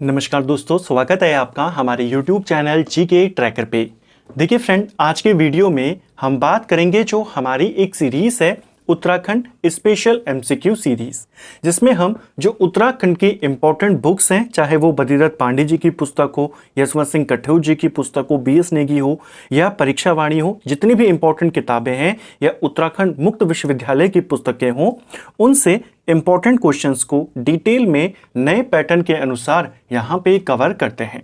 नमस्कार दोस्तों, स्वागत है आपका हमारे YouTube चैनल जीके ट्रैकर पे। देखिए फ्रेंड, आज के वीडियो में हम बात करेंगे जो हमारी एक सीरीज है उत्तराखंड स्पेशल एमसीक्यू सीरीज, जिसमें हम जो उत्तराखंड की इंपॉर्टेंट बुक्स हैं, चाहे वो बद्रीदत्त पांडे जी की पुस्तक हो, यशवंत सिंह कठेऊ जी की पुस्तक हो, BS नेगी हो या परीक्षा वाणी हो, जितनी भी इंपॉर्टेंट किताबें हैं या उत्तराखंड मुक्त विश्वविद्यालय की पुस्तकें हों, उनसे इंपॉर्टेंट क्वेश्चंस को डिटेल में नए पैटर्न के अनुसार यहाँ पे कवर करते हैं।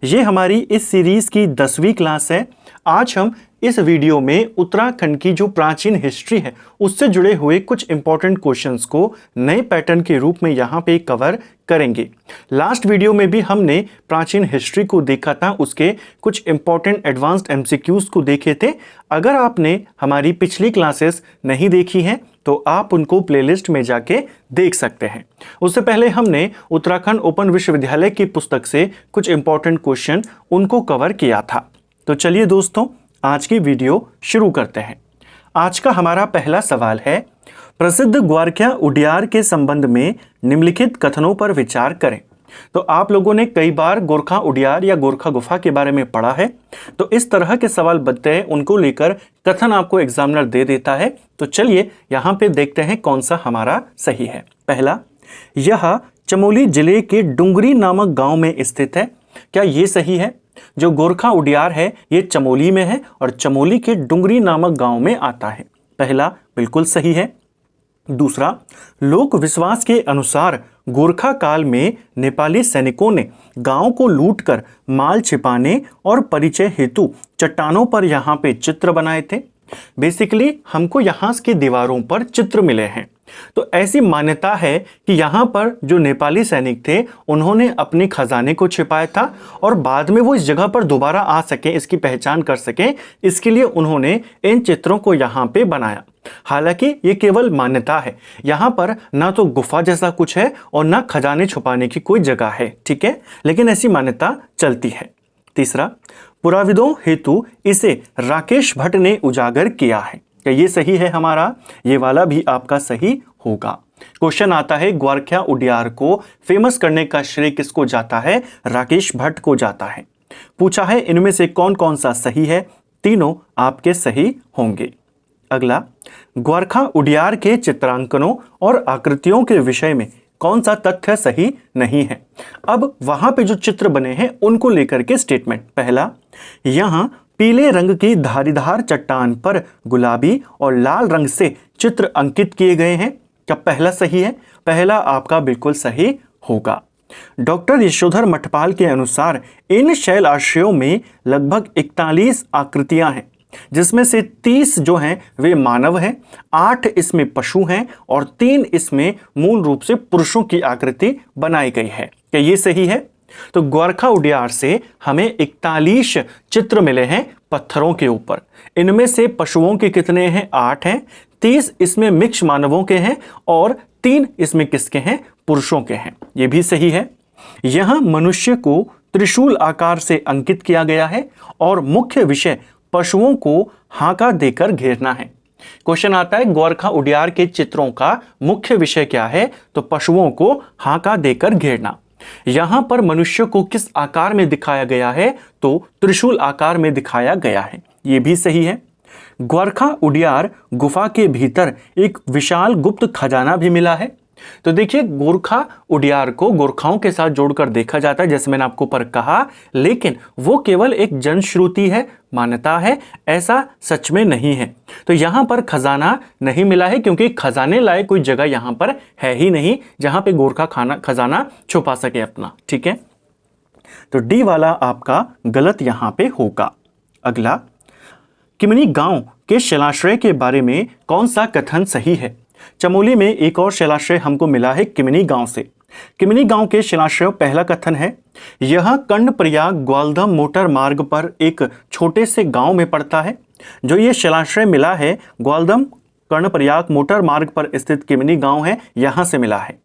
ये हमारी इस सीरीज की 10वीं क्लास है। आज हम इस वीडियो में उत्तराखंड की जो प्राचीन हिस्ट्री है उससे जुड़े हुए कुछ इंपॉर्टेंट क्वेश्चंस को नए पैटर्न के रूप में यहाँ पे कवर करेंगे। लास्ट वीडियो में भी हमने प्राचीन हिस्ट्री को देखा था, उसके कुछ इंपॉर्टेंट एडवांस्ड एमसीक्यूज को देखे थे। अगर आपने हमारी पिछली क्लासेस नहीं देखी हैं तो आप उनको प्लेलिस्ट में जाके देख सकते हैं। उससे पहले हमने उत्तराखंड ओपन विश्वविद्यालय की पुस्तक से कुछ इंपॉर्टेंट क्वेश्चन उनको कवर किया था। तो चलिए दोस्तों, आज की वीडियो शुरू करते हैं। आज का हमारा पहला सवाल है, प्रसिद्ध ग्वारख्या उडियार के संबंध में निम्नलिखित कथनों पर विचार करें। तो आप लोगों ने कई बार गोरखा उडियार या गोरखा गुफा के बारे में पढ़ा है, तो इस तरह के सवाल बनते हैं, उनको लेकर कथन आपको एग्जामिनर दे देता है। तो चलिए यहाँ पे देखते हैं कौन सा हमारा सही है। पहला, यह चमोली जिले के डुंगरी नामक गांव में स्थित है। क्या ये सही है? जो गोरखा उडियार है ये चमोली में है और चमोली के डुंगरी नामक गांव में आता है। पहला बिल्कुल सही है। दूसरा, लोक विश्वास के अनुसार गोरखा काल में नेपाली सैनिकों ने गांव को लूटकर माल छिपाने और परिचय हेतु चट्टानों पर यहाँ पे चित्र बनाए थे। बेसिकली हमको यहाँ की दीवारों पर चित्र मिले हैं। तो ऐसी मान्यता है कि यहाँ पर जो नेपाली सैनिक थे उन्होंने अपने खजाने को छिपाया था और बाद में वो इस जगह पर दोबारा आ सकें, इसकी पहचान कर सकें, इसके लिए उन्होंने इन चित्रों को यहाँ पे बनाया। हालांकि ये केवल मान्यता है, यहाँ पर ना तो गुफा जैसा कुछ है और ना खजाने छुपाने की कोई जगह है, ठीक है, लेकिन ऐसी मान्यता चलती है। तीसरा, पुराविदों हेतु इसे राकेश भट्ट ने उजागर किया है। क्या ये सही है हमारा? ये वाला भी आपका सही होगा। क्वेश्चन आता है, ग्वारख्या उडियार को फेमस करने का श्रेय किसको जाता है? राकेश भट्ट को जाता है। पूछा है इनमें से कौन कौन सा सही है? तीनों आपके सही होंगे। अगला, ग्वारखा उडियार के चित्रांकनों और आकृतियों के विषय में कौन सा तथ्य सही नहीं है? अब वहां पे जो चित्र बने हैं उनको लेकर के स्टेटमेंट। पहला, यहां पीले रंग की धारीदार चट्टान पर गुलाबी और लाल रंग से चित्र अंकित किए गए हैं। क्या पहला सही है? पहला आपका बिल्कुल सही होगा। डॉक्टर यशोधर मठपाल के अनुसार इन शैल आश्रयों में लगभग 41 आकृतियां हैं, जिसमें से 30 जो हैं वे मानव हैं, 8 इसमें पशु हैं और 3 इसमें मूल रूप से पुरुषों की आकृति बनाई गई है। क्या ये सही है? तो ग्वारखा उडियार से हमें 41 चित्र मिले हैं पत्थरों के ऊपर। इनमें से पशुओं के कितने हैं? 8 हैं। 30 इसमें मिक्स मानवों के हैं और 3 इसमें किसके हैं? पुरुषों के हैं। ये भी सही है। यहां मनुष्य को त्रिशूल आकार से अंकित किया गया है और मुख्य विषय पशुओं को हांका देकर घेरना है। क्वेश्चन आता है, ग्वारखा उडियार के चित्रों का मुख्य विषय क्या है? तो पशुओं को हांका देकर घेरना। यहां पर मनुष्य को किस आकार में दिखाया गया है? तो त्रिशूल आकार में दिखाया गया है। यह भी सही है। ग्वारखा उडियार गुफा के भीतर एक विशाल गुप्त खजाना भी मिला है। तो देखिए, गोरखा उडियार को गोरखाओं के साथ जोड़कर देखा जाता है, जैसे मैंने आपको पर कहा, लेकिन वो केवल एक जनश्रुति है, मान्यता है, ऐसा सच में नहीं है। तो यहां पर खजाना नहीं मिला है क्योंकि खजाने लायक कोई जगह यहां पर है ही नहीं जहां पे गोरखा खजाना छुपा सके अपना, ठीक है। तो डी वाला आपका गलत यहां पे होगा। अगला, किमनी गांव के शिलाश्रय के बारे में कौन सा कथन सही है? चमोली में एक और शिलाश्रय हमको मिला है किमनी गांव से। किमनी गांव के शिलाश्रय, पहला कथन है, यह कर्णप्रयाग ग्वालदम मोटर मार्ग पर एक छोटे से गांव में पड़ता है। जो ये शिलाश्रय मिला है ग्वालदम कर्णप्रयाग मोटर मार्ग पर स्थित किमनी गांव है, यहां से मिला है।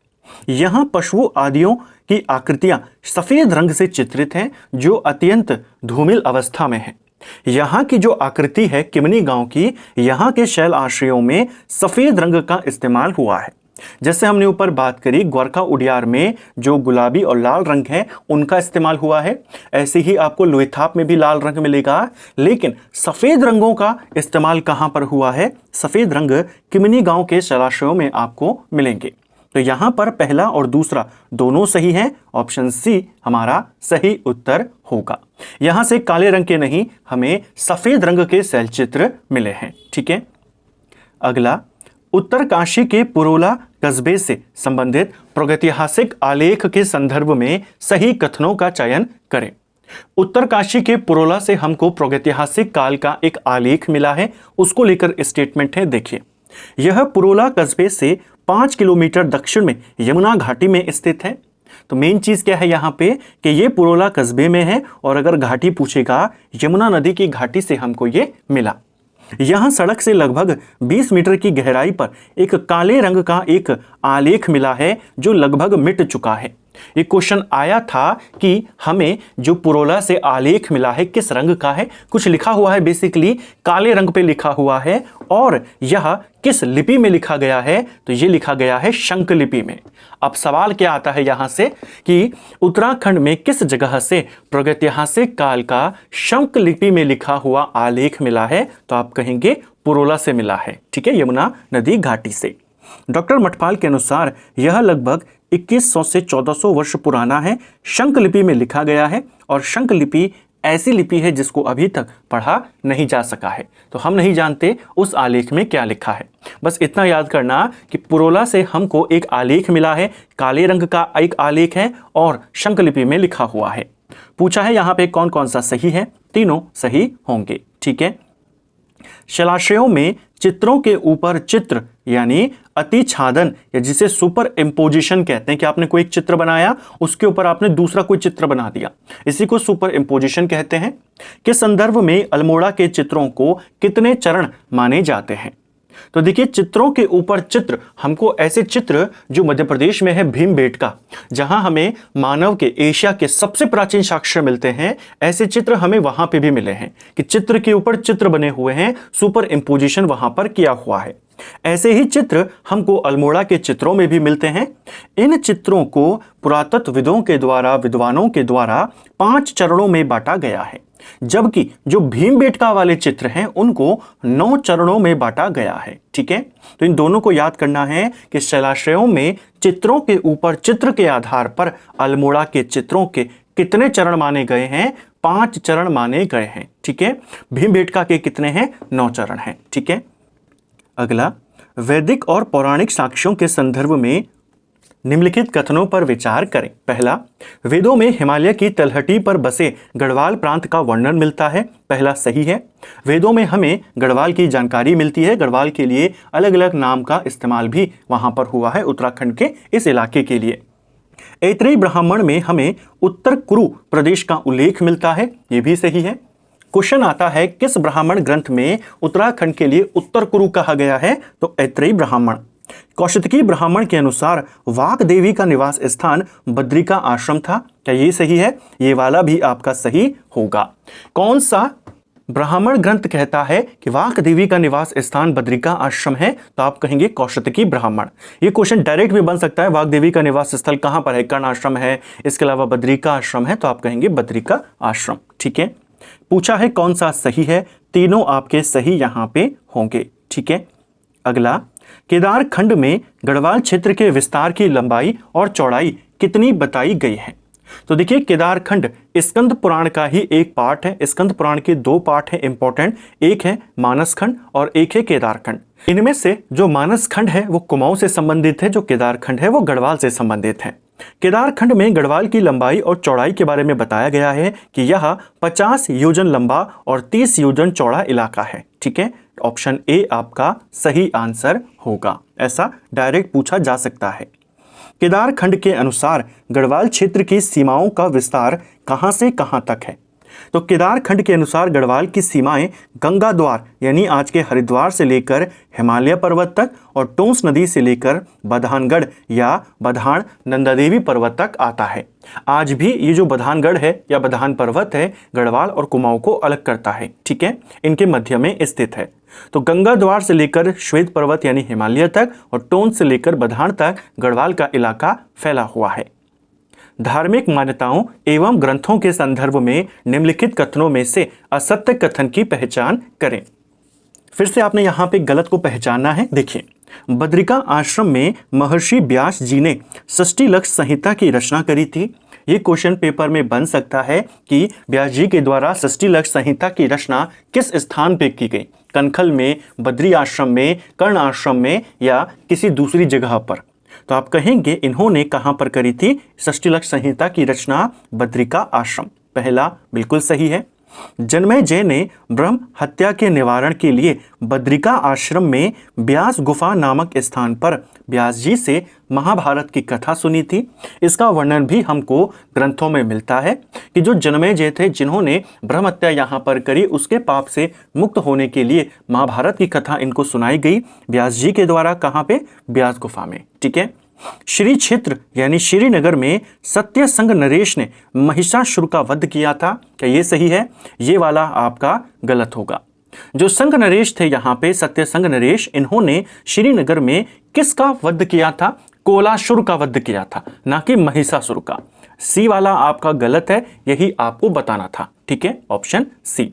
यहां पशुओं आदियों की आकृतियां सफेद रंग से चित्रित हैं जो अत्यंत धूमिल अवस्था में है। यहाँ की जो आकृति है किमनी गांव की, यहाँ के शैल आश्रयों में सफेद रंग का इस्तेमाल हुआ है। जैसे हमने ऊपर बात करी ग्वारखा उडियार में जो गुलाबी और लाल रंग है उनका इस्तेमाल हुआ है, ऐसे ही आपको लोहीथाप में भी लाल रंग मिलेगा। लेकिन सफ़ेद रंगों का इस्तेमाल कहाँ पर हुआ है? सफ़ेद रंग किमिनी गांव के जलाशयों में आपको मिलेंगे। तो यहां पर पहला और दूसरा दोनों सही है, ऑप्शन सी हमारा सही उत्तर होगा। यहां से काले रंग के नहीं, हमें सफ़ेद रंग के शैलचित्र मिले हैं। ठीक है, अगला, उत्तरकाशी के पुरोला कस्बे से संबंधित प्रागैतिहासिक आलेख के संदर्भ में सही कथनों का चयन करें। उत्तरकाशी के पुरोला से हमको प्रागैतिहासिक काल का एक आलेख मिला है, उसको लेकर स्टेटमेंट है। देखिए, यह पुरोला कस्बे से 5 किलोमीटर दक्षिण में यमुना घाटी में स्थित है। तो मेन चीज क्या है यहाँ पे कि ये पुरोला कस्बे में है, और अगर घाटी पूछेगा यमुना नदी की घाटी से हमको ये मिला। यहां सड़क से लगभग 20 मीटर की गहराई पर एक काले रंग का एक आलेख मिला है जो लगभग मिट चुका है। एक क्वेश्चन आया था कि हमें जो पुरोला से आलेख मिला है किस रंग का है, कुछ लिखा हुआ है बेसिकली काले रंग पे लिखा हुआ है, और यह किस लिपि में लिखा गया है? तो ये लिखा गया है शंख लिपि में। अब सवाल क्या आता है यहां से कि उत्तराखंड में किस जगह से प्रागैतिहासिक काल का शंख लिपि में लिखा हुआ आलेख मिला है? तो आप कहेंगे पुरोला से मिला है। ठीक है, यमुना नदी घाटी से। डॉक्टर मठपाल के अनुसार यह लगभग 2100 से 1400 वर्ष पुराना है, शंख लिपि में लिखा गया है, और शंख लिपि ऐसी लिपि है जिसको अभी तक पढ़ा नहीं जा सका है। तो हम नहीं जानते उस आलेख में क्या लिखा है। बस इतना याद करना कि पुरोला से हमको एक आलेख मिला है, काले रंग का एक आलेख है और शंख लिपि में लिखा हुआ है। पूछा है यहाँ पे कौन कौन सा सही है? तीनों सही होंगे। ठीक है, जलाशयों में चित्रों के ऊपर चित्र यानी अतिछादन, या जिसे सुपर इम्पोजिशन कहते हैं कि आपने कोई एक चित्र बनाया उसके ऊपर आपने दूसरा कोई चित्र बना दिया, इसी को सुपर इम्पोजिशन कहते हैं, के संदर्भ में अल्मोड़ा के चित्रों को कितने चरण माने जाते हैं? तो देखिए, चित्रों के ऊपर चित्र, हमको ऐसे चित्र जो मध्य प्रदेश में है भीमबेटका, जहां हमें मानव के एशिया के सबसे प्राचीन साक्ष्य मिलते हैं, ऐसे चित्र हमें वहां पे भी मिले हैं कि चित्र के ऊपर चित्र बने हुए हैं, सुपर इम्पोजिशन वहां पर किया हुआ है। ऐसे ही चित्र हमको अल्मोड़ा के चित्रों में भी मिलते हैं। इन चित्रों को पुरातत्वविदों के द्वारा, विद्वानों के द्वारा 5 चरणों में बांटा गया है, जबकि जो भीमबेटका वाले चित्र हैं उनको 9 चरणों में बांटा गया है। ठीक है, तो इन दोनों को याद करना है कि जलाशयों में चित्रों के ऊपर चित्र के आधार पर अल्मोड़ा के चित्रों के कितने चरण माने गए हैं? 5 चरण माने गए हैं। ठीक है, भीमबेटका के कितने हैं? 9 चरण हैं। ठीक है, अगला, वैदिक और पौराणिक साक्ष्यों के संदर्भ में निम्नलिखित कथनों पर विचार करें। पहला, वेदों में हिमालय की तलहटी पर बसे गढ़वाल प्रांत का वर्णन मिलता है। पहला सही है। वेदों में हमें गढ़वाल की जानकारी मिलती है, गढ़वाल के लिए अलग अलग नाम का इस्तेमाल भी वहां पर हुआ है उत्तराखंड के इस इलाके के लिए। ऐत्रेय ब्राह्मण में हमें उत्तर कुरु प्रदेश का उल्लेख मिलता है, ये भी सही है। क्वेश्चन आता है किस ब्राह्मण ग्रंथ में उत्तराखंड के लिए उत्तर कुरु कहा गया है? तो ऐत्रेय ब्राह्मण। कौशिकी ब्राह्मण के अनुसार वाक देवी का निवास स्थान बद्रिका आश्रम था, क्या ये सही है? ये वाला भी आपका सही होगा। कौन सा ब्राह्मण ग्रंथ कहता है कि वाक देवी का निवास स्थान बद्रिका आश्रम है? तो आप कहेंगे कौशिकी ब्राह्मण। ये क्वेश्चन डायरेक्ट भी बन सकता है, वाक देवी का निवास स्थल कहां पर है? कर्ण आश्रम है, इसके अलावा बद्रिका आश्रम है, तो आप कहेंगे बद्रिका आश्रम। ठीक है, पूछा है कौन सा सही है? तीनों आपके सही यहां पे होंगे। ठीक है, अगला, केदार खंड में गढ़वाल क्षेत्र के विस्तार की लंबाई और चौड़ाई कितनी बताई गई है? तो देखिए, केदार खंड स्कंद पुराण का ही एक पार्ट है। स्कंद पुराण के 2 पार्ट हैं इंपॉर्टेंट, एक है मानस खंड और एक है केदार खंड। इनमें से जो मानस खंड है वो कुमाऊं से संबंधित है, जो केदार खंड है वो गढ़वाल से संबंधित है। केदार खंड में गढ़वाल की लंबाई और चौड़ाई के बारे में बताया गया है कि यह 50 योजन लंबा और 30 योजन चौड़ा इलाका है। ठीक है, ऑप्शन ए आपका सही आंसर होगा। ऐसा डायरेक्ट पूछा जा सकता है। केदार खंड के अनुसार गढ़वाल क्षेत्र की सीमाओं का विस्तार कहां से कहां तक है? तो केदार खंड के अनुसार गढ़वाल की सीमाएं गंगा द्वार यानी आज के हरिद्वार से लेकर हिमालय पर्वत तक और टोंस नदी से लेकर बधानगढ़ या बधान नंदादेवी पर्वत तक आता है। आज भी ये जो बधानगढ़ है या बधान पर्वत है गढ़वाल और कुमाऊं को अलग करता है, ठीक है, इनके मध्य में स्थित है। तो गंगा द्वार से लेकर श्वेत पर्वत यानी हिमालय तक और टोंस से लेकर बधान तक गढ़वाल का इलाका फैला हुआ है। धार्मिक मान्यताओं एवं ग्रंथों के संदर्भ में निम्नलिखित कथनों में से असत्य कथन की पहचान करें। फिर से आपने यहाँ पे गलत को पहचानना है। देखिए, बद्रिका आश्रम में महर्षि व्यास जी ने षष्ठी लक्ष्य संहिता की रचना करी थी। ये क्वेश्चन पेपर में बन सकता है कि व्यास जी के द्वारा षष्ठी लक्ष्य संहिता की रचना किस स्थान पे की गई, कनखल में, बद्री आश्रम में, कर्ण आश्रम में या किसी दूसरी जगह पर। तो आप कहेंगे इन्होंने कहां पर करी थी षष्ठी लक्ष्य संहिता की रचना? बद्रिका आश्रम। पहला बिल्कुल सही है। जन्मेजय ने ब्रह्म हत्या के निवारण के लिए बद्रिका आश्रम में व्यास गुफा नामक स्थान पर व्यास जी से महाभारत की कथा सुनी थी। इसका वर्णन भी हमको ग्रंथों में मिलता है कि जो जन्मेजय थे जिन्होंने ब्रह्म हत्या यहाँ पर करी, उसके पाप से मुक्त होने के लिए महाभारत की कथा इनको सुनाई गई व्यास जी के द्वारा। कहाँ पे? व्यास गुफा में, ठीक है। श्री क्षेत्र यानी श्रीनगर में सत्य संग नरेश ने महिषासुर का वध किया था। क्या ये सही है? ये वाला आपका गलत होगा। जो संग नरेश थे यहाँ पे, सत्य संग नरेश, इन्होंने श्रीनगर में किसका वध किया था? कोलासुर का वध किया था, ना कि महिषासुर का। सी वाला आपका गलत है, यही आपको बताना था, ठीक है, ऑप्शन सी।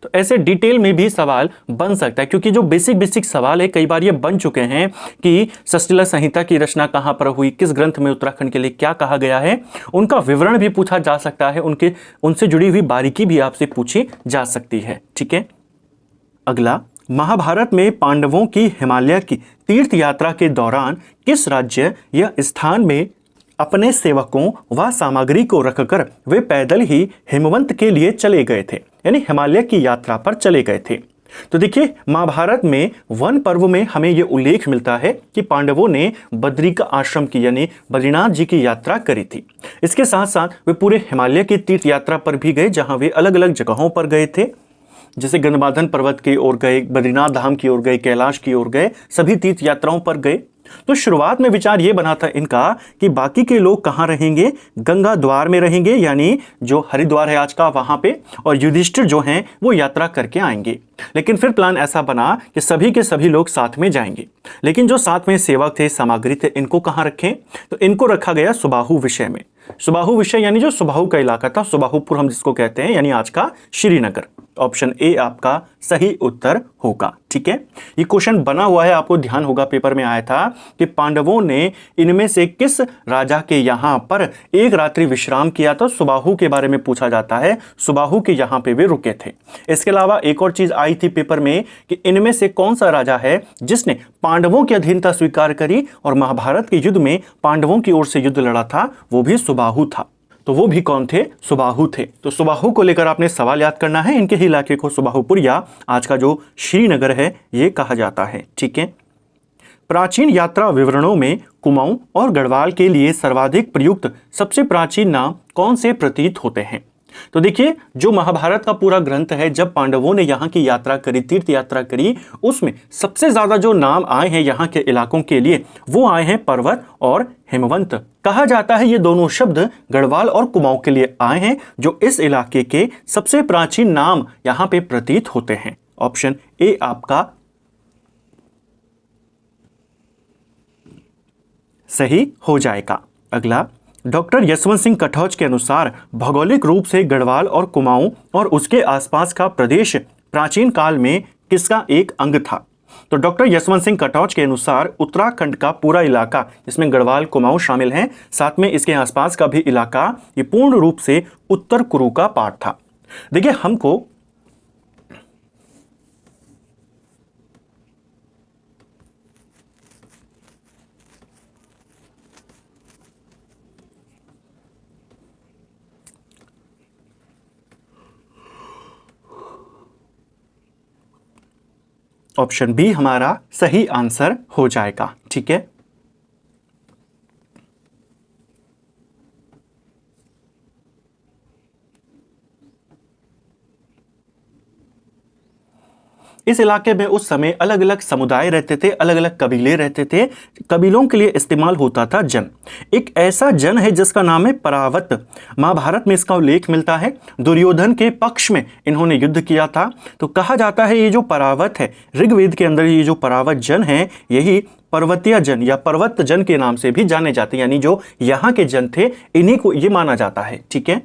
तो ऐसे डिटेल में भी सवाल बन सकता है, क्योंकि जो बेसिक सवाल है कई बार ये बन चुके हैं कि षष्ठी लक्ष्य संहिता की रचना कहाँ पर हुई, किस ग्रंथ में उत्तराखंड के लिए क्या कहा गया है, उनका विवरण भी पूछा जा सकता है, उनसे जुड़ी हुई बारीकी भी आपसे पूछी जा सकती है, ठीक है। अगला, महाभारत में पांडवों की हिमालय की तीर्थ यात्रा के दौरान किस राज्य या स्थान में अपने सेवकों व सामग्री को रखकर वे पैदल ही हिमवंत के लिए चले गए थे, यानी हिमालय की यात्रा पर चले गए थे? तो देखिए, महाभारत में वन पर्व में हमें यह उल्लेख मिलता है कि पांडवों ने बद्रिका आश्रम की यानी बद्रीनाथ जी की यात्रा करी थी। इसके साथ साथ वे पूरे हिमालय की तीर्थ यात्रा पर भी गए, जहां वे अलग अलग जगहों पर गए थे, जैसे गंधमार्दन पर्वत की ओर गए, बद्रीनाथ धाम की ओर गए, कैलाश की ओर गए, सभी तीर्थ यात्राओं पर गए। तो शुरुआत में विचार यह बना था इनका कि बाकी के लोग कहां रहेंगे? गंगा द्वार में रहेंगे, यानी जो हरिद्वार है आज का वहां पे, और युधिष्ठिर जो हैं वो यात्रा करके आएंगे। लेकिन फिर प्लान ऐसा बना कि सभी के सभी लोग साथ में जाएंगे, लेकिन जो साथ में सेवक थे, सामग्री थे, इनको कहां रखें? तो इनको रखा गया सुबाहु विषय में। सुबाहु विषय यानी जो सुबाहु का इलाका था, सुबाहुपुर हम जिसको कहते हैं, यानी आज का श्रीनगर। ऑप्शन ए आपका सही उत्तर होगा, ठीक है। ये क्वेश्चन बना हुआ है, आपको ध्यान होगा पेपर में आया था कि पांडवों ने इनमें से किस राजा के यहां पर एक रात्रि विश्राम किया था। सुबाहु के बारे में पूछा जाता है, सुबाहु के यहां पे वे रुके थे। इसके अलावा एक और चीज आई थी पेपर में कि इनमें से कौन सा राजा है जिसने पांडवों की अधीनता स्वीकार करी और महाभारत के युद्ध में पांडवों की ओर से युद्ध लड़ा था, वो भी सुबाहु था। तो वो भी कौन थे? सुबाहु थे। तो सुबाहु को लेकर आपने सवाल याद करना है। इनके ही इलाके को सुबाहुपुर या आज का जो श्रीनगर है ये कहा जाता है, ठीक है। प्राचीन यात्रा विवरणों में कुमाऊं और गढ़वाल के लिए सर्वाधिक प्रयुक्त सबसे प्राचीन नाम कौन से प्रतीत होते हैं? तो देखिए, जो महाभारत का पूरा ग्रंथ है, जब पांडवों ने यहाँ की यात्रा करी, तीर्थ यात्रा करी, उसमें सबसे ज्यादा जो नाम आए हैं यहाँ के इलाकों के लिए वो आए हैं पर्वत और हिमवंत। कहा जाता है ये दोनों शब्द गढ़वाल और कुमाऊं के लिए आए हैं, जो इस इलाके के सबसे प्राचीन नाम यहाँ पे प्रतीत होते हैं। ऑप्शन ए आपका सही हो जाएगा। अगला, डॉक्टर यशवंत सिंह कटौच के अनुसार भौगोलिक रूप से गढ़वाल और कुमाऊं और उसके आसपास का प्रदेश प्राचीन काल में किसका एक अंग था? तो डॉक्टर यशवंत सिंह कटौच के अनुसार उत्तराखंड का पूरा इलाका, जिसमें गढ़वाल कुमाऊं शामिल हैं, साथ में इसके आसपास का भी इलाका, ये पूर्ण रूप से उत्तर कुरु का पार्ट था। देखिए, हमको ऑप्शन बी हमारा सही आंसर हो जाएगा, ठीक है। इस इलाके में उस समय अलग अलग समुदाय रहते थे, अलग अलग कबीले रहते थे। कबीलों के लिए इस्तेमाल होता था जन। एक ऐसा जन है जिसका नाम है परावत। महाभारत में इसका उल्लेख मिलता है। दुर्योधन के पक्ष में इन्होंने युद्ध किया था। तो कहा जाता है ये जो परावत है, ऋग्वेद के अंदर ये जो परावत जन है, यही पर्वतीय जन या पर्वत जन के नाम से भी जाने जाते हैं, यानी जो यहाँ के जन थे इन्हीं को ये माना जाता है। ठीक है,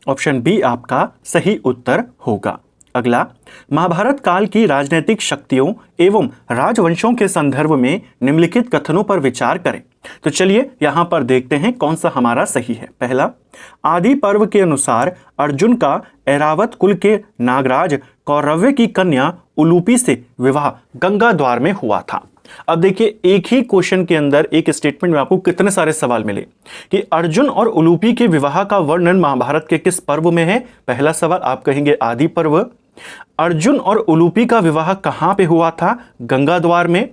ऑप्शन बी आपका सही उत्तर होगा। अगला, महाभारत काल की राजनीतिक शक्तियों एवं राजवंशों के संदर्भ में निम्नलिखित कथनों पर विचार करें। तो चलिए यहां पर देखते हैं कौन सा हमारा सही है। पहला, आदि पर्व के अनुसार अर्जुन का ऐरावत कुल के नागराज कौरव्य की कन्या उलूपी से विवाह गंगा द्वार में हुआ था। अब देखिए, एक ही क्वेश्चन के अंदर एक स्टेटमेंट में आपको कितने सारे सवाल मिले कि अर्जुन और उलूपी के विवाह का वर्णन महाभारत के किस पर्व में है। पहला सवाल आप कहेंगे आदि पर्व। अर्जुन और उलूपी का विवाह कहां पे हुआ था? गंगा द्वार में।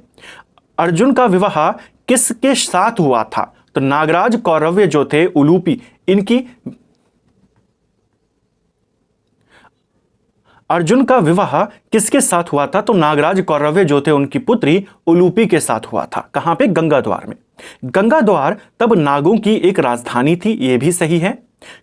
अर्जुन का विवाह किसके साथ हुआ था? तो नागराज कौरव्य जो थे उलूपी, इनकी अर्जुन का विवाह किसके साथ हुआ था? तो नागराज कौरव्य जो थे उनकी पुत्री उलूपी के साथ हुआ था। कहां पे? गंगा द्वार में। गंगा द्वार तब नागों की एक राजधानी थी, यह भी सही है।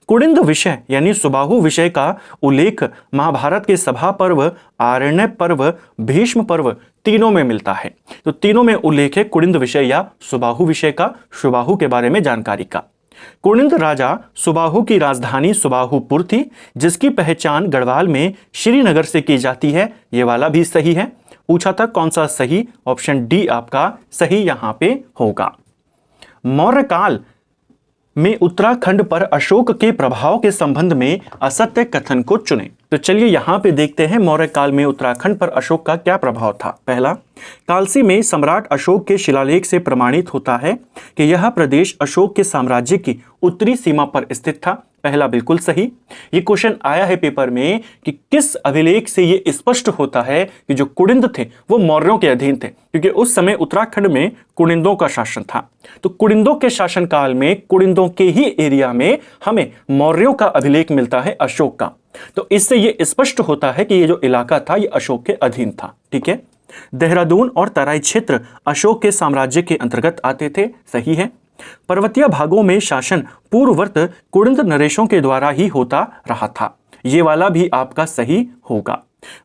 कुड़िंद विषय यानी सुबाहु विषय का उल्लेख महाभारत के सभा पर्व, आरण्य पर्व, भीष्म पर्व तीनों में मिलता है। तो तीनों में उल्लेख है कुड़िंद विषय या सुबाहु विषय का, सुबाहु के बारे में जानकारी का। कुड़िंद राजा सुबाहु की राजधानी सुबाहुपुर थी, जिसकी पहचान गढ़वाल में श्रीनगर से की जाती है। यह वाला भी सही है। पूछा था कौन सा सही? ऑप्शन डी आपका सही यहां पे होगा। मौर्य काल में उत्तराखंड पर अशोक के प्रभाव के संबंध में असत्य कथन को चुनें। तो चलिए यहां पे देखते हैं मौर्य काल में उत्तराखंड पर अशोक का क्या प्रभाव था। पहला, कालसी में सम्राट अशोक के शिलालेख से प्रमाणित होता है कि यह प्रदेश अशोक के साम्राज्य की उत्तरी सीमा पर स्थित था। पहला बिल्कुल सही। ये क्वेश्चन आया है पेपर में कि किस अभिलेख से ये स्पष्ट होता है कि जो कुड़िंद थे वो मौर्यों के अधीन थे, क्योंकि उस समय उत्तराखंड में कुड़िंदों का शासन था। तो कुड़िंदों के शासनकाल में कुड़िंदों के ही एरिया में हमें मौर्यों का अभिलेख मिलता है अशोक का। तो इससे ये स्पष्ट होता है कि ये जो इलाका था ये अशोक के अधीन था। ठीक है। देहरादून और तराई क्षेत्र अशोक के साम्राज्य के अंतर्गत आते थे। सही है। पर्वतीय भागों में शासन पूर्ववर्त कुड़िंद नरेशों के द्वारा ही होता रहा था। ये वाला भी आपका सही होगा।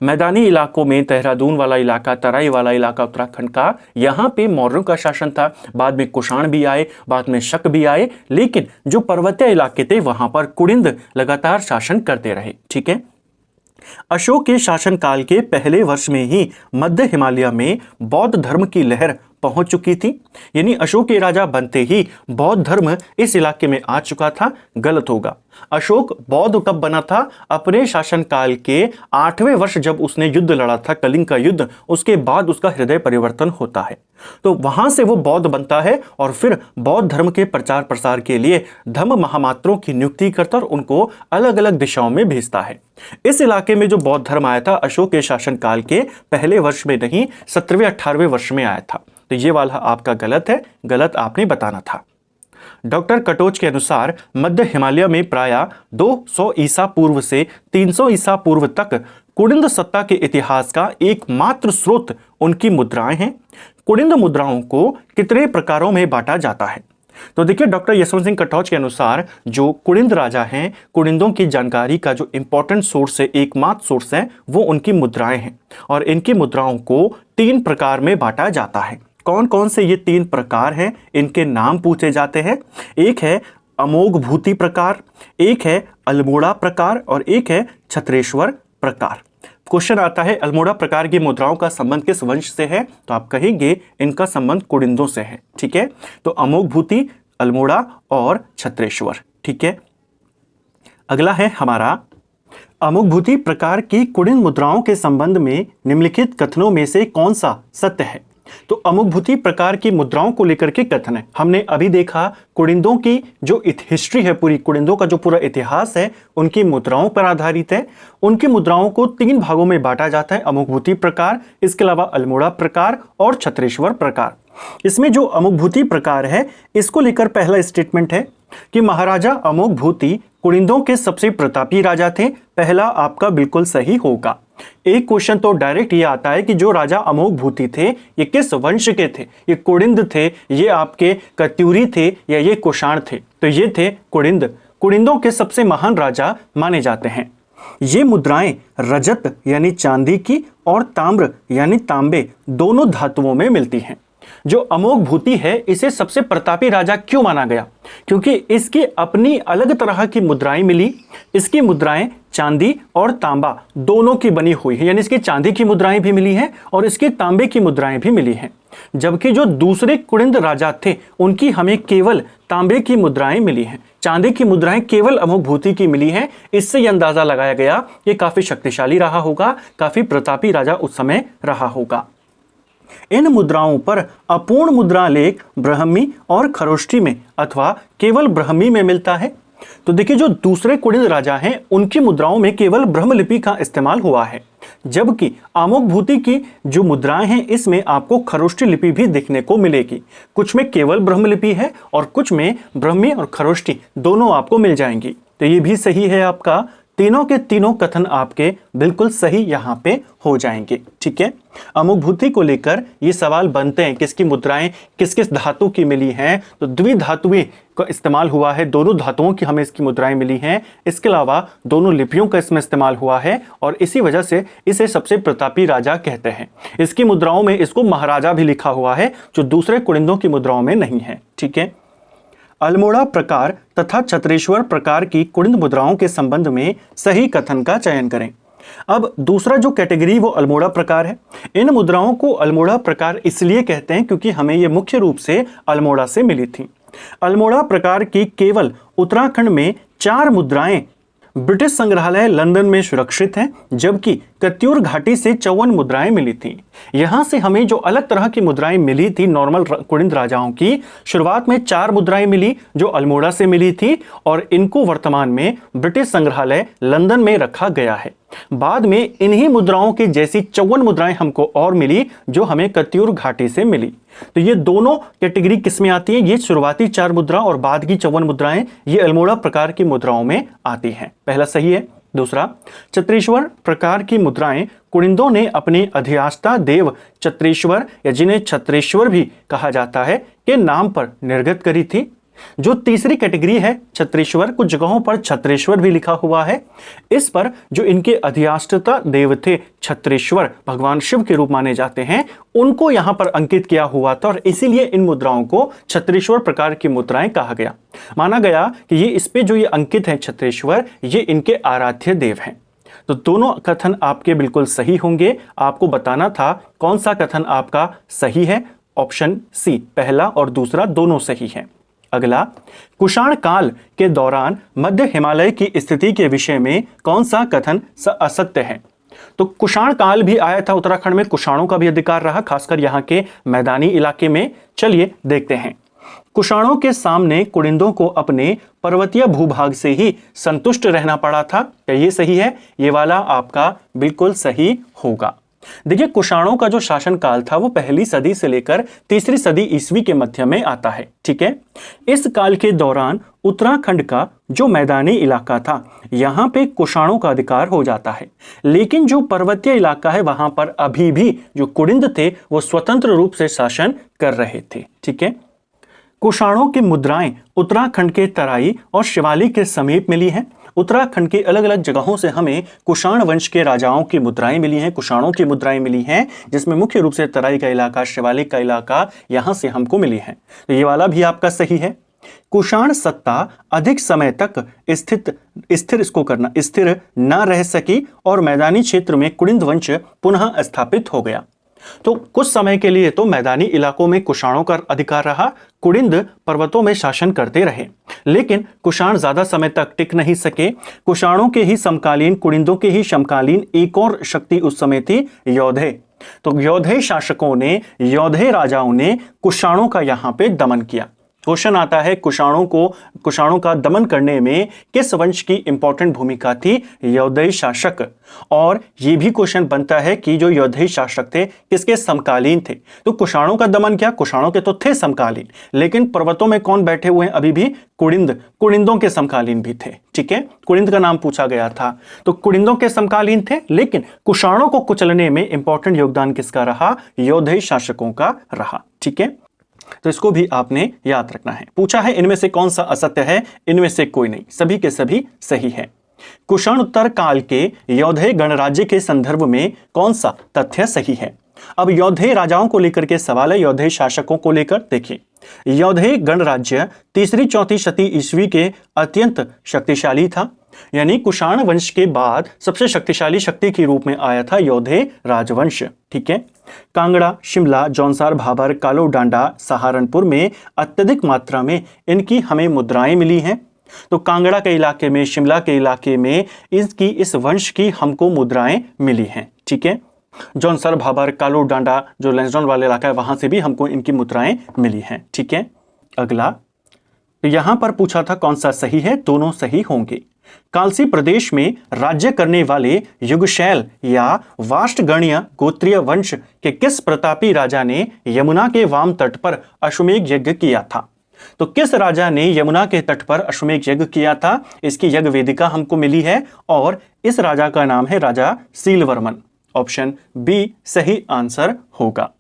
मैदानी इलाकों में देहरादून वाला इलाका, तराई वाला इलाका उत्तराखंड का, यहाँ पे मौर्यों का शासन था। बाद में कुषाण भी आए, बाद में शक भी आए, लेकिन जो पर्वतीय इलाके थे वहां पर कुड़िंद लगातार शासन करते रहे। ठीक है। अशोक के शासनकाल के पहले वर्ष में ही मध्य हिमालय में बौद्ध धर्म की लहर पहुंच चुकी थी। यानी अशोक के राजा बनते ही बौद्ध धर्म इस इलाके में आ चुका था। गलत होगा। अशोक बौद्ध कब बना था? अपने शासनकाल के 8वें वर्ष जब उसने युद्ध लड़ा था, कलिंग का युद्ध, उसके बाद उसका हृदय परिवर्तन होता है। तो वहां से वो बौद्ध बनता है और फिर बौद्ध धर्म के प्रचार प्रसार के लिए धम्म महामात्रों की नियुक्ति करता और उनको अलग अलग दिशाओं में भेजता है। इस इलाके में जो बौद्ध धर्म आया था अशोक के शासनकाल के पहले वर्ष में नहीं, 17वें 18वें वर्ष में आया था। तो ये वाला आपका गलत है, गलत आपने बताना था। डॉक्टर कटोच के अनुसार मध्य हिमालय में प्रायः 200 ईसा पूर्व से 300 ईसा पूर्व तक कुड़िंद सत्ता के इतिहास का एकमात्र स्रोत उनकी मुद्राएं हैं। कुड़िंद मुद्राओं को कितने प्रकारों में बांटा जाता है? तो देखिए, डॉक्टर यशवंत सिंह कटोच के अनुसार जो कुड़िंद राजा हैं, कुड़िंदों की जानकारी का जो इंपॉर्टेंट सोर्स है, एकमात्र सोर्स है, वो उनकी मुद्राएं हैं। और इनकी मुद्राओं को 3 प्रकार में बांटा जाता है। कौन कौन से ये 3 प्रकार हैं? इनके नाम पूछे जाते हैं। एक है अमोघ भूति प्रकार, एक है अल्मोड़ा प्रकार और एक है छत्रेश्वर प्रकार। क्वेश्चन आता है अल्मोड़ा प्रकार की मुद्राओं का संबंध किस वंश से है? तो आप कहेंगे इनका संबंध कुड़िंदों से है। ठीक है। तो अमोघ भूति, अल्मोड़ा और छत्रेश्वर। ठीक है। अगला है हमारा अमोघ भूति प्रकार की कुड़िंद मुद्राओं के संबंध में निम्नलिखित कथनों में से कौन सा सत्य है? तो अमुकभूति प्रकार की मुद्राओं को लेकर के कथन है। हमने अभी देखा कुड़िंदों की जो हिस्ट्री है, पूरी कुड़िंदों का जो पूरा इतिहास है उनकी मुद्राओं पर आधारित है। उनकी मुद्राओं को 3 भागों में बांटा जाता है, अमुकभूति प्रकार, इसके अलावा अल्मोड़ा प्रकार और छत्रेश्वर प्रकार। इसमें जो अमुकभूति प्रकार है इसको लेकर पहला स्टेटमेंट है कि महाराजा अमुकभूति कुड़िंदों के सबसे प्रतापी राजा थे। पहला आपका बिल्कुल सही होगा। एक क्वेश्चन तो डायरेक्ट ये आता है कि जो राजा अमुकभूति थे ये किस वंश के थे, ये कुड़िंद थे, ये आपके कत्यूरी थे या ये कुषाण थे? तो ये थे कुड़िंद। कुड़िंदों के सबसे महान राजा माने जाते हैं। ये मुद्राएं रजत यानी चांदी की और ताम्र यानी तांबे दोनों धातुओं में मिलती हैं। जो अमोघभूति है इसे सबसे प्रतापी राजा क्यों माना गया? क्योंकि इसकी अपनी अलग तरह की मुद्राएं मिली। इसकी मुद्राएं चांदी और तांबा दोनों की बनी हुई है, यानी इसकी चांदी की मुद्राएं भी मिली हैं और इसके तांबे की मुद्राएं भी मिली हैं। जबकि जो दूसरे कुड़िंद राजा थे उनकी हमें केवल तांबे की मुद्राएं मिली हैं, चांदी की मुद्राएं केवल अमोघभूति की मिली हैं। इससे यह अंदाजा लगाया गया कि काफी शक्तिशाली रहा होगा, काफी प्रतापी राजा उस समय रहा होगा। इन मुद्राओं पर अपूर्ण मुद्रा लेख ब्राह्मी और खरोष्ठी में अथवा केवल ब्राह्मी में मिलता है। तो देखिए जो दूसरे कुड़िंद राजा हैं उनकी मुद्राओं में केवल ब्रह्मलिपि का इस्तेमाल हुआ है, जबकि अमोघभूति की जो मुद्राएं हैं इसमें आपको खरोष्ठी लिपि भी देखने को मिलेगी। कुछ में केवल ब्रह्मलिपि है और कुछ में ब्राह्मी और खरोष्ठी दोनों आपको मिल जाएंगी। तो ये भी सही है आपका। तीनों के तीनों कथन आपके बिल्कुल सही यहाँ पे हो जाएंगे। ठीक है, अमुकभूति को लेकर ये सवाल बनते हैं कि इसकी मुद्राएं किस किस धातु की मिली हैं। तो द्विधातुएं का इस्तेमाल हुआ है, दोनों धातुओं की हमें इसकी मुद्राएं मिली हैं। इसके अलावा दोनों लिपियों का इसमें इस्तेमाल हुआ है और इसी वजह से इसे सबसे प्रतापी राजा कहते हैं। इसकी मुद्राओं में इसको महाराजा भी लिखा हुआ है जो दूसरे कुड़िंदों की मुद्राओं में नहीं है। ठीक है, अल्मोड़ा प्रकार तथा छत्रेश्वर प्रकार की कुड़िंद मुद्राओं के संबंध में सही कथन का चयन करें। अब दूसरा जो कैटेगरी वो अल्मोड़ा प्रकार है। इन मुद्राओं को अल्मोड़ा प्रकार इसलिए कहते हैं क्योंकि हमें ये मुख्य रूप से अल्मोड़ा से मिली थी। अल्मोड़ा प्रकार की केवल उत्तराखंड में 4 मुद्राएं ब्रिटिश संग्रहालय लंदन में सुरक्षित हैं, जबकि कत्यूर घाटी से 54 मुद्राएं मिली थी। यहां से हमें जो अलग तरह की मुद्राएं मिली थी नॉर्मल कुड़िंद राजाओं की, शुरुआत में 4 मुद्राएं मिली जो अल्मोड़ा से मिली थी और इनको वर्तमान में ब्रिटिश संग्रहालय लंदन में रखा गया है। बाद में इन्हीं मुद्राओं की जैसी 54 मुद्राएं हमको और मिली जो हमें कत्यूर घाटी से मिली। तो ये दोनों कैटेगरी किसमें आती है? ये शुरुआती 4 मुद्रा और बाद की 54 मुद्राएं ये अल्मोड़ा प्रकार की मुद्राओं में आती हैं। पहला सही है। दूसरा, छत्रेश्वर प्रकार की मुद्राएं कुड़िंदों ने अपने अधिष्ठाता देव छत्रेश्वर या जिन्हें छत्रेश्वर भी कहा जाता है के नाम पर निर्गत करी थी। जो तीसरी कैटेगरी है छत्रेश्वर, कुछ जगहों पर छत्रेश्वर भी लिखा हुआ है। इस पर जो इनके अधिष्ठाता देव थे छत्रेश्वर भगवान शिव के रूप माने जाते हैं, उनको यहां पर अंकित किया हुआ था और इसीलिए इन मुद्राओं को छत्रेश्वर प्रकार की मुद्राएं कहा गया। माना गया कि ये इस पे जो ये अंकित है छत्रेश्वर, ये इनके आराध्य देव हैं। तो दोनों कथन आपके बिल्कुल सही होंगे। आपको बताना था कौन सा कथन आपका सही है। ऑप्शन सी, पहला और दूसरा दोनों सही है। अगला, कुषाण काल के दौरान मध्य हिमालय की स्थिति के विषय में कौन सा कथन असत्य है? तो कुषाण काल भी आया था, उत्तराखंड में कुषाणों का भी अधिकार रहा, खासकर यहाँ के मैदानी इलाके में। चलिए देखते हैं। कुषाणों के सामने कुड़िंदों को अपने पर्वतीय भूभाग से ही संतुष्ट रहना पड़ा था। क्या ये सही है? ये वाला आपका बिल्कुल सही होगा। देखिए, कुषाणों का जो शासन काल था वो 1ली सदी से लेकर 3री सदी ईस्वी के मध्य में आता है। ठीक है, इस काल के दौरान उत्तराखंड का जो मैदानी इलाका था यहाँ पे कुषाणों का अधिकार हो जाता है, लेकिन जो पर्वतीय इलाका है वहां पर अभी भी जो कुड़िंद थे वो स्वतंत्र रूप से शासन कर रहे थे। ठीक है, कुषाणों की मुद्राएं उत्तराखंड के तराई और शिवालिक के समीप मिली हैं। उत्तराखंड के अलग अलग जगहों से हमें कुषाण वंश के राजाओं की मुद्राएं मिली हैं, कुषाणों की मुद्राएं मिली हैं, जिसमें मुख्य रूप से तराई का इलाका, शिवालिक का इलाका यहां से हमको मिली हैं। तो ये वाला भी आपका सही है। कुषाण सत्ता अधिक समय तक स्थिर न रह सकी और मैदानी क्षेत्र में कुड़िंद वंश पुनः स्थापित हो गया। तो कुछ समय के लिए तो मैदानी इलाकों में कुषाणों का अधिकार रहा, कुड़िंद पर्वतों में शासन करते रहे, लेकिन कुषाण ज्यादा समय तक टिक नहीं सके। कुषाणों के ही समकालीन, कुड़िंदों के ही समकालीन एक और शक्ति उस समय थी, योधे। तो योधेय शासकों ने, योधेय राजाओं ने कुषाणों का यहां पे दमन किया। क्वेश्चन आता है कुषाणों का दमन करने में किस वंश की इंपॉर्टेंट भूमिका थी? योधेय शासक। और यह भी क्वेश्चन बनता है कि जो योधेय शासक थे किसके समकालीन थे? तो कुषाणों का दमन क्या, कुषाणों के तो थे समकालीन, लेकिन पर्वतों में कौन बैठे हुए हैं अभी भी? कुड़िंदों के समकालीन भी थे। ठीक है, कुड़िंद का नाम पूछा गया था, तो कुड़िंदों के समकालीन थे, लेकिन कुषाणों को कुचलने में इंपॉर्टेंट योगदान किसका रहा? योधेय शासकों का रहा। ठीक है, तो इसको भी आपने याद रखना है। पूछा है इनमें से कौन सा असत्य है? इनमें से कोई नहीं, सभी के सभी सही है। कुषाणोत्तर काल के योधेय गणराज्य के संदर्भ में कौन सा तथ्य सही है? अब योधेय राजाओं को लेकर के सवाल है, योधेय शासकों को लेकर। देखिए, योधेय गणराज्य 3री-4वीं शती ईस्वी के अत्यंत शक्तिशाली था, यानी कुषाण वंश के बाद सबसे शक्तिशाली शक्ति के रूप में आया था योधेय राजवंश। ठीक है, कांगड़ा, शिमला, जौनसार, भाबर, कालो डांडा, सहारनपुर में अत्यधिक मात्रा में इनकी हमें मुद्राएं मिली हैं। तो कांगड़ा के इलाके में, शिमला के इलाके में इस वंश की हमको मुद्राएं मिली हैं। ठीक है, जौनसार, भाबर, कालो डांडा जो लैंसडाउन वाला इलाका है वहां से भी हमको इनकी मुद्राएं मिली हैं। ठीक है, अगला, तो यहां पर पूछा था कौन सा सही है? दोनों सही होंगे। कालसी प्रदेश में राज्य करने वाले युगशैल या वाष्टगणीय गोत्रीय वंश के किस प्रतापी राजा ने यमुना के वाम तट पर अश्वमेध यज्ञ किया था? तो किस राजा ने यमुना के तट पर अश्वमेध यज्ञ किया था? इसकी यज्ञ वेदिका हमको मिली है और इस राजा का नाम है राजा सीलवर्मन। ऑप्शन बी सही आंसर होगा।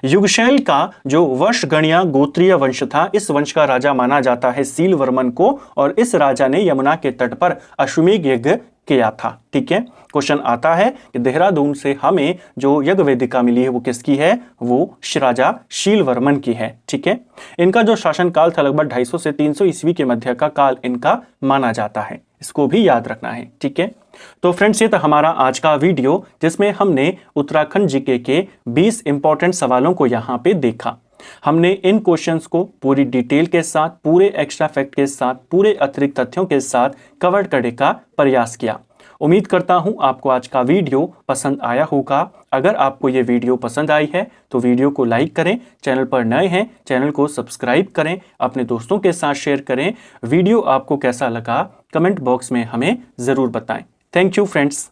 युगशैल का जो वर्षगणीय गोत्रीय वंश था, इस वंश का राजा माना जाता है सीलवर्मन को, और इस राजा ने यमुना के तट पर अश्वमेध यज्ञ किया था। ठीक है, क्वेश्चन आता है कि देहरादून से हमें जो यज्ञ वेदिका मिली है वो किसकी है? वो राजा शीलवर्मन की है। ठीक है, इनका जो शासनकाल था लगभग 250 से 300 ईस्वी के मध्य का काल इनका माना जाता है, इसको भी याद रखना है। ठीक है, तो फ्रेंड्स ये था हमारा आज का वीडियो, जिसमें हमने उत्तराखंड जीके के 20 इंपॉर्टेंट सवालों को यहाँ पे देखा। हमने इन क्वेश्चंस को पूरी डिटेल के साथ, पूरे एक्स्ट्रा फैक्ट के साथ, पूरे अतिरिक्त तथ्यों के साथ कवर करने का प्रयास किया। उम्मीद करता हूं आपको आज का वीडियो पसंद आया होगा। अगर आपको ये वीडियो पसंद आई है तो वीडियो को लाइक करें, चैनल पर नए हैं चैनल को सब्सक्राइब करें, अपने दोस्तों के साथ शेयर करें। वीडियो आपको कैसा लगा कमेंट बॉक्स में हमें ज़रूर बताएं। Thank you friends.